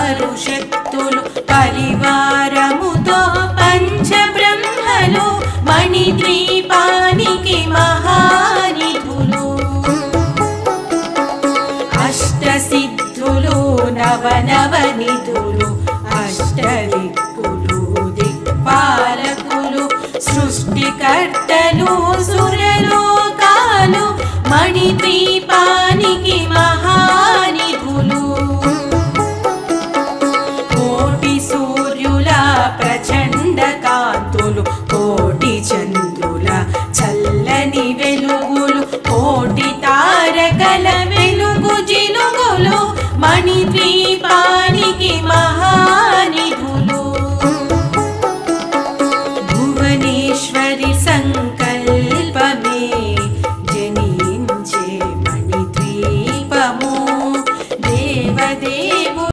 ఆరు శక్తులు పరివారముతో పంచబ్రహ్మలు మణిద్వీపానికి మహానిధులు అష్టసిద్ధులు నవనవనిధులు అష్టదిక్కులు దిక్పాలకులు సృష్టికర్తలు